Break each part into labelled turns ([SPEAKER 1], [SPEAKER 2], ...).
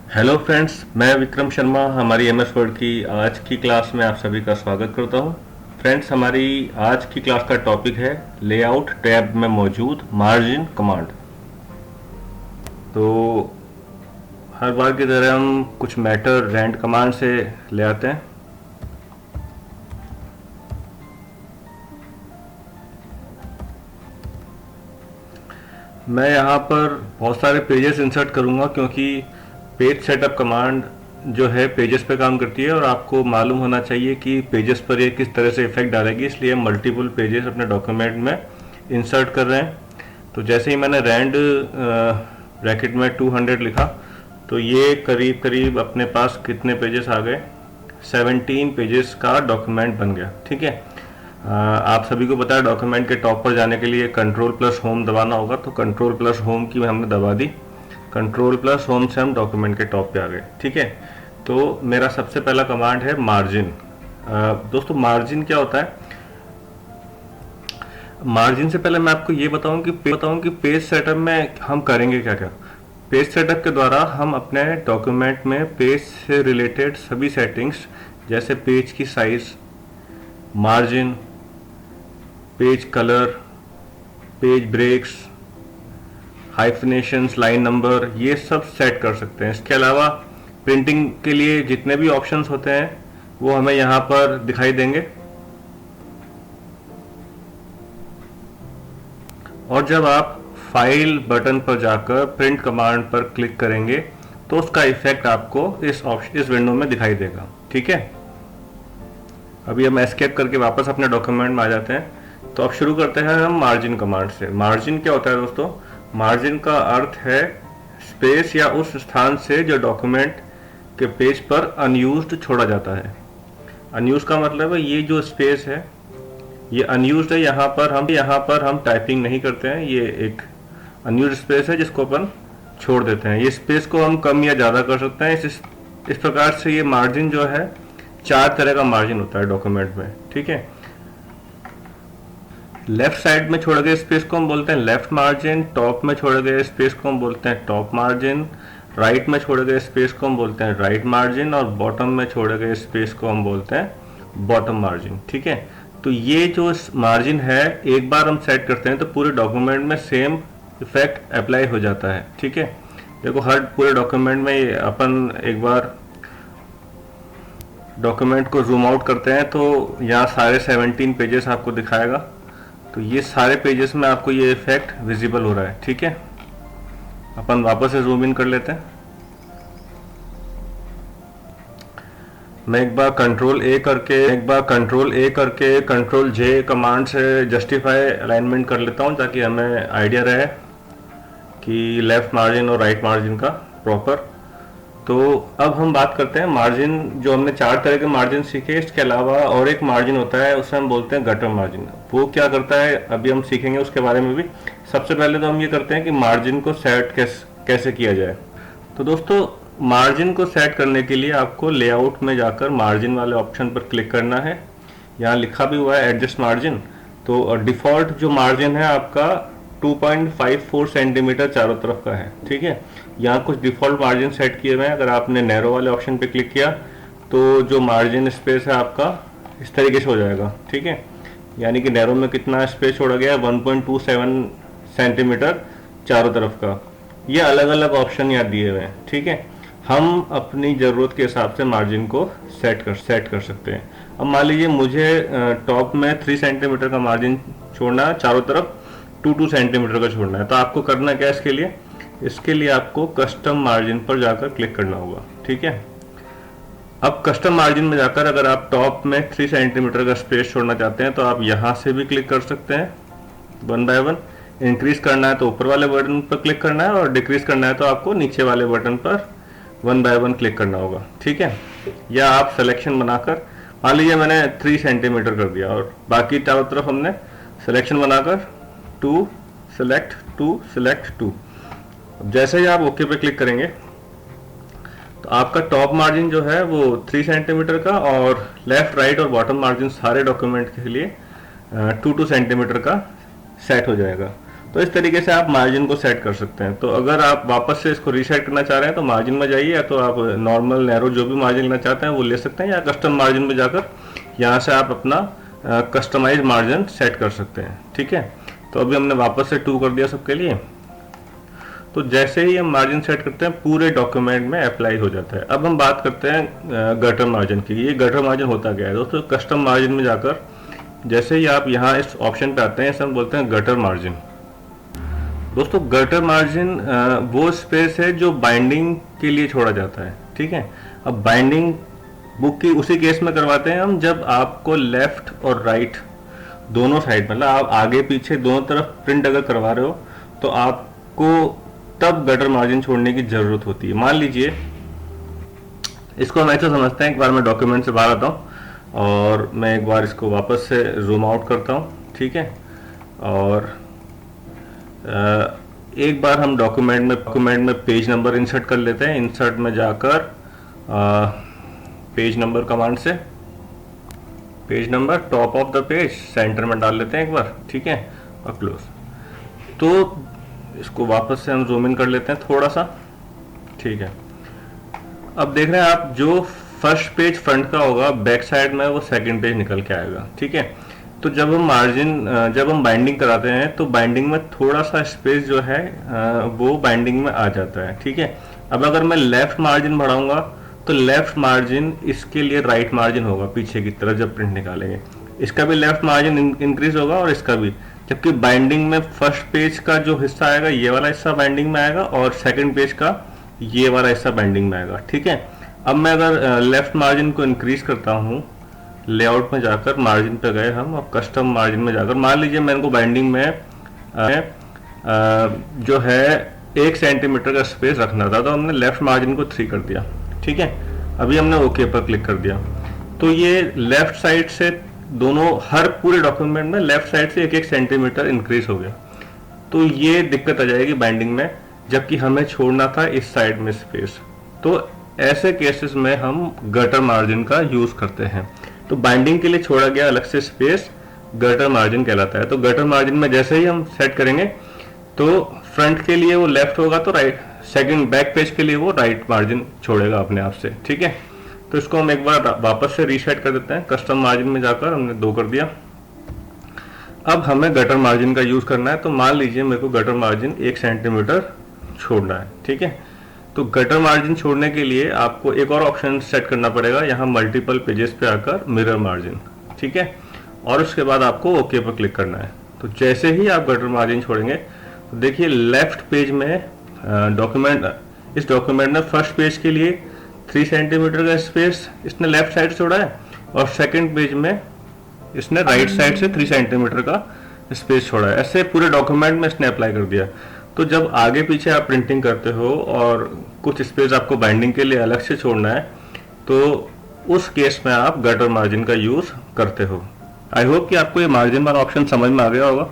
[SPEAKER 1] Hello friends, मैं विक्रम शर्मा हमारी MS word की आज की क्लास में आप सभी का स्वागत करता हूं। फ्रेंड्स, हमारी आज की क्लास का टॉपिक है लेआउट टैब में मौजूद मार्जिन कमांड। तो हर बार की तरह हम कुछ मैटर रैंड कमांड से ले आते हैं। मैं यहाँ पर बहुत सारे पेजेस इंसर्ट करूँगा क्योंकि पेज सेटअप कमांड जो है पेजेस पे काम करती है और आपको मालूम होना चाहिए कि पेजेस पर ये किस तरह से इफेक्ट डालेगी, इसलिए हम मल्टीपल पेजेस अपने डॉक्यूमेंट में इंसर्ट कर रहे हैं। तो जैसे ही मैंने रैंड ब्रैकेट में 200 लिखा तो ये करीब करीब अपने पास कितने पेजेस आ गए, 17 पेजेस का डॉक्यूमेंट बन गया। ठीक है, आप सभी को पता है डॉक्यूमेंट के टॉप पर जाने के लिए कंट्रोल प्लस होम दबाना होगा, तो कंट्रोल प्लस होम की हमने दबा दी। कंट्रोल प्लस होम से हम डॉक्यूमेंट के टॉप पे आ गए। ठीक है, तो मेरा सबसे पहला कमांड है मार्जिन। दोस्तों, मार्जिन क्या होता है? मार्जिन से पहले मैं आपको ये बताऊं कि पेज सेटअप में हम करेंगे क्या क्या। पेज सेटअप के द्वारा हम अपने डॉक्यूमेंट में पेज से रिलेटेड सभी सेटिंग्स, जैसे पेज की size, margin, page colour, page breaks, hyphenations, line number, ये सब सेट कर सकते हैं। इसके अलावा प्रिंटिंग के लिए जितने भी ऑप्शंस होते हैं वो हमें यहाँ पर दिखाई देंगे। और जब आप फाइल बटन पर जाकर प्रिंट कमांड पर क्लिक करेंगे तो उसका इफेक्ट आपको इस विंडो में दिखाई देगा। ठीक है, अभी हम एस्केप करके वापस अपने डॉक्यूमेंट में आ जाते हैं। तो अब शुरू करते हैं हम मार्जिन कमांड से। मार्जिन क्या होता है दोस्तों? मार्जिन का अर्थ है स्पेस या उस स्थान से जो डॉक्यूमेंट के पेज पर अनयूज्ड छोड़ा जाता है। अनयूज का मतलब है ये जो स्पेस है ये अनयूज्ड है। यहाँ पर हम टाइपिंग नहीं करते हैं, ये एक अनयूज्ड स्पेस है जिसको अपन छोड़ देते हैं। ये स्पेस को हम कम या ज़्यादा कर सकते हैं। इस प्रकार से ये मार्जिन जो है, 4 तरह का मार्जिन होता है डॉक्यूमेंट में। ठीक है, लेफ्ट साइड में छोड़े गए स्पेस को हम बोलते हैं लेफ्ट मार्जिन, टॉप में छोड़े गए स्पेस को हम बोलते हैं टॉप मार्जिन, राइट में छोड़े गए स्पेस को हम बोलते हैं राइट मार्जिन, और बॉटम में छोड़े गए स्पेस को हम बोलते हैं बॉटम मार्जिन। ठीक है, तो ये जो मार्जिन है एक बार हम सेट करते हैं तो पूरे डॉक्यूमेंट में सेम इफेक्ट अप्लाई हो जाता है। ठीक है, देखो हर पूरे डॉक्यूमेंट में अपन एक बार डॉक्यूमेंट को जूम आउट करते हैं तो यहाँ सारे 17 पेजेस आपको दिखाएगा। तो ये सारे पेजेस में आपको ये इफेक्ट विजिबल हो रहा है। ठीक है, अपन वापस से जूम इन कर लेते हैं। मैं एक बार कंट्रोल ए करके कंट्रोल जे कमांड से जस्टिफाई अलाइनमेंट कर लेता हूँ ताकि हमें आइडिया रहे कि लेफ्ट मार्जिन और राइट मार्जिन का प्रॉपर। तो अब हम बात करते हैं मार्जिन। जो हमने 4 तरह के मार्जिन सीखे, इसके अलावा और एक मार्जिन होता है, उसे हम बोलते हैं गटर मार्जिन। वो क्या करता है अभी हम सीखेंगे उसके बारे में भी। सबसे पहले तो हम ये करते हैं कि मार्जिन को सेट कैसे किया जाए। तो दोस्तों, मार्जिन को सेट करने के लिए आपको लेआउट में जाकर मार्जिन वाले ऑप्शन पर क्लिक करना है। यहाँ लिखा भी हुआ है एडजस्ट मार्जिन। तो डिफॉल्ट जो मार्जिन है आपका 2.54 सेंटीमीटर चारों तरफ का है। ठीक है, यहाँ कुछ डिफॉल्ट मार्जिन सेट किए हुए हैं। अगर आपने नैरो वाले ऑप्शन पे क्लिक किया तो जो मार्जिन स्पेस है आपका इस तरीके से हो जाएगा। ठीक है, यानी कि नैरो में कितना स्पेस छोड़ा गया है, 1.27 सेंटीमीटर चारों तरफ का। ये अलग अलग ऑप्शन यहाँ दिए हुए हैं। ठीक है, हम अपनी ज़रूरत के हिसाब से मार्जिन को सेट कर सकते हैं। अब मान लीजिए मुझे टॉप में 3 सेंटीमीटर का मार्जिन छोड़ना है, चारों तरफ 2 सेंटीमीटर का छोड़ना है। तो आपको करना क्या है इसके लिए आपको कस्टम मार्जिन पर जाकर क्लिक करना होगा। ठीक है, अब कस्टम मार्जिन में जाकर अगर आप टॉप में 3 सेंटीमीटर का स्पेस छोड़ना चाहते हैं तो आप यहाँ से भी क्लिक कर सकते हैं 1 बाय 1। इंक्रीज करना है तो ऊपर वाले बटन पर क्लिक करना है, और डिक्रीज करना है तो आपको नीचे वाले बटन पर 1 बाय 1 क्लिक करना होगा। ठीक है, या आप सिलेक्शन बनाकर, मान लीजिए मैंने 3 सेंटीमीटर कर दिया और बाकी चारों तरफ हमने सिलेक्शन बनाकर 2 सेलेक्ट 2। जैसे ही आप ओके पे क्लिक करेंगे तो आपका टॉप मार्जिन जो है वो 3 सेंटीमीटर का, और लेफ्ट राइट और बॉटम मार्जिन सारे डॉक्यूमेंट के लिए 2 सेंटीमीटर का सेट हो जाएगा। तो इस तरीके से आप मार्जिन को सेट कर सकते हैं। तो अगर आप वापस से इसको रीसेट करना चाह रहे हैं तो मार्जिन में जाइए, या तो आप नॉर्मल नैरो जो भी मार्जिन लेना चाहते हैं वो ले सकते हैं, या कस्टम मार्जिन में जाकर यहाँ से आप अपना कस्टमाइज मार्जिन सेट कर सकते हैं। ठीक है, तो अभी हमने वापस से 2 कर दिया सबके लिए। तो जैसे ही हम मार्जिन सेट करते हैं पूरे डॉक्यूमेंट में अप्लाई हो जाता है। अब हम बात करते हैं गटर मार्जिन की। ये गटर मार्जिन होता क्या है दोस्तों? कस्टम मार्जिन में जाकर जैसे ही आप यहाँ इस ऑप्शन पे आते हैं, इसे हम बोलते हैं गटर मार्जिन। दोस्तों गटर मार्जिन वो स्पेस है जो बाइंडिंग के लिए छोड़ा जाता है। ठीक है, अब बाइंडिंग बुक की उसी केस में करवाते हैं हम जब आपको लेफ्ट और राइट दोनों साइड, मतलब आप आगे पीछे दोनों तरफ प्रिंट अगर करवा रहे हो तो आपको तब गटर मार्जिन छोड़ने की जरूरत होती है। मान लीजिए, इसको हम ऐसे समझते हैं, एक बार मैं डॉक्यूमेंट से बाहर आता हूँ और मैं एक बार इसको वापस से जूम आउट करता हूँ। ठीक है, और एक बार हम डॉक्यूमेंट में पेज नंबर इंसर्ट कर लेते हैं। इंसर्ट में जाकर पेज नंबर कमांड से page number top of the page centre में डाल लेते हैं एक बार। ठीक है, और क्लोज। तो इसको वापस से हम जूम इन कर लेते हैं थोड़ा सा। ठीक है, अब देख रहे हैं आप, जो फर्स्ट पेज फ्रंट का होगा बैक साइड में वो सेकंड पेज निकल के आएगा। ठीक है, तो जब हम बाइंडिंग कराते हैं तो बाइंडिंग में थोड़ा सा स्पेस जो है वो बाइंडिंग में आ जाता है। ठीक है, अब अगर मैं लेफ्ट मार्जिन बढ़ाऊंगा तो लेफ्ट मार्जिन इसके लिए राइट मार्जिन होगा पीछे की तरफ जब प्रिंट निकालेंगे। इसका भी लेफ्ट मार्जिन इंक्रीज होगा और इसका भी, जबकि बाइंडिंग में फर्स्ट पेज का जो हिस्सा आएगा ये वाला हिस्सा बाइंडिंग में आएगा और सेकंड पेज का ये वाला हिस्सा बाइंडिंग में आएगा। ठीक है, अब मैं अगर लेफ्ट मार्जिन को इंक्रीज करता हूँ, लेआउट में जाकर मार्जिन पे गए हम और कस्टम मार्जिन में जाकर, मान लीजिए मेरे को बाइंडिंग में जो है 1 सेंटीमीटर का स्पेस रखना था, तो हमने लेफ्ट मार्जिन को 3 कर दिया। ठीक है, अभी हमने ओके पर क्लिक कर दिया तो ये लेफ्ट साइड से दोनों हर पूरे डॉक्यूमेंट में लेफ्ट साइड से 1-1 सेंटीमीटर इंक्रीज हो गया। तो ये दिक्कत आ जाएगी बाइंडिंग में, जबकि हमें छोड़ना था इस साइड में स्पेस। तो ऐसे केसेस में हम गटर मार्जिन का यूज करते हैं। तो बाइंडिंग के लिए छोड़ा गया अलग से स्पेस गटर मार्जिन कहलाता है। तो गटर मार्जिन में जैसे ही हम सेट करेंगे तो फ्रंट के लिए वो लेफ्ट होगा तो राइट, सेकंड बैक पेज के लिए वो राइट मार्जिन छोड़ेगा अपने आप से। ठीक है, तो इसको हम एक बार वापस से रीसेट कर देते हैं। कस्टम मार्जिन में जाकर हमने 2 कर दिया। अब हमें गटर मार्जिन का यूज करना है। तो मान लीजिए मेरे को गटर मार्जिन 1 सेंटीमीटर छोड़ना है। ठीक है, तो गटर मार्जिन छोड़ने के लिए आपको एक और ऑप्शन सेट करना पड़ेगा, यहाँ मल्टीपल पेजेस पे आकर मिरर मार्जिन। ठीक है, और उसके बाद आपको ओके पर क्लिक करना है। तो जैसे ही आप गटर मार्जिन छोड़ेंगे तो देखिए लेफ्ट पेज में इस डॉक्यूमेंट में फर्स्ट पेज के लिए 3 सेंटीमीटर का स्पेस इसने लेफ्ट साइड छोड़ा है और सेकंड पेज में इसने राइट साइड से 3 सेंटीमीटर का स्पेस छोड़ा है। ऐसे पूरे डॉक्यूमेंट में इसने अप्लाई कर दिया। तो जब आगे पीछे आप प्रिंटिंग करते हो और कुछ स्पेस आपको बाइंडिंग के लिए अलग से छोड़ना है तो उस केस में आप गटर मार्जिन का यूज करते हो। आई होप कि आपको ये मार्जिन वाला ऑप्शन समझ में आ गया होगा।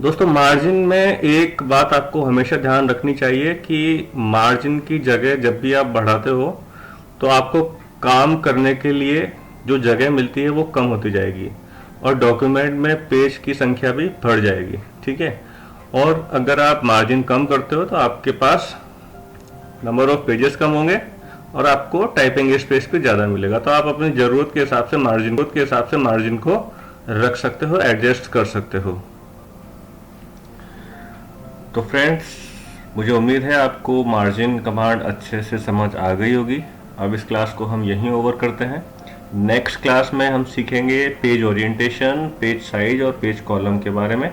[SPEAKER 1] दोस्तों मार्जिन में एक बात आपको हमेशा ध्यान रखनी चाहिए कि मार्जिन की जगह जब भी आप बढ़ाते हो तो आपको काम करने के लिए जो जगह मिलती है वो कम होती जाएगी और डॉक्यूमेंट में पेज की संख्या भी बढ़ जाएगी। ठीक है, और अगर आप मार्जिन कम करते हो तो आपके पास नंबर ऑफ पेजेस कम होंगे और आपको टाइपिंग स्पेस भी ज़्यादा मिलेगा। तो आप अपनी ज़रूरत के हिसाब से मार्जिन को रख सकते हो, एडजस्ट कर सकते हो। तो फ्रेंड्स, मुझे उम्मीद है आपको मार्जिन कमांड अच्छे से समझ आ गई होगी। अब इस क्लास को हम यहीं ओवर करते हैं। नेक्स्ट क्लास में हम सीखेंगे पेज ओरिएंटेशन, पेज साइज और पेज कॉलम के बारे में।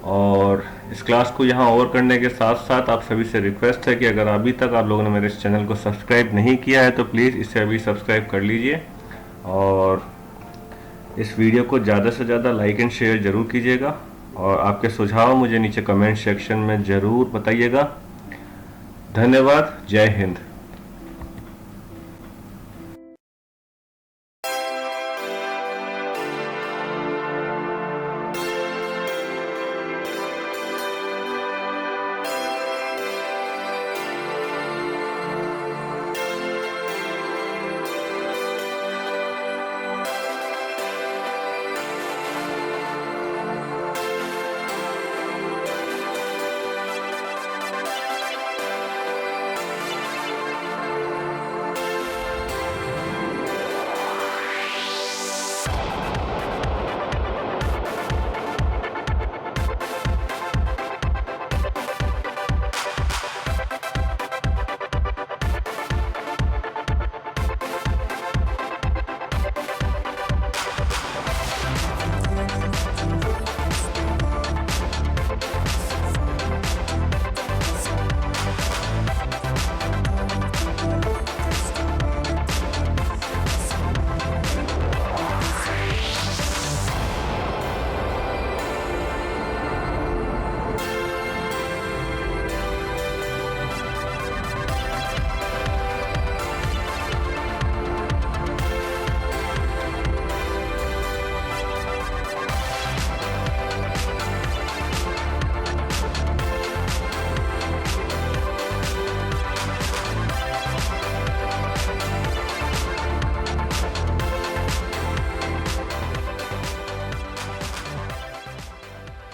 [SPEAKER 1] और इस क्लास को यहाँ ओवर करने के साथ साथ आप सभी से रिक्वेस्ट है कि अगर अभी तक आप लोगों ने मेरे इस चैनल को सब्सक्राइब नहीं किया है तो प्लीज़ इसे अभी सब्सक्राइब कर लीजिए और इस वीडियो को ज़्यादा से ज़्यादा लाइक एंड शेयर ज़रूर कीजिएगा और आपके सुझाव मुझे नीचे कमेंट सेक्शन में ज़रूर बताइएगा। धन्यवाद। जय हिंद।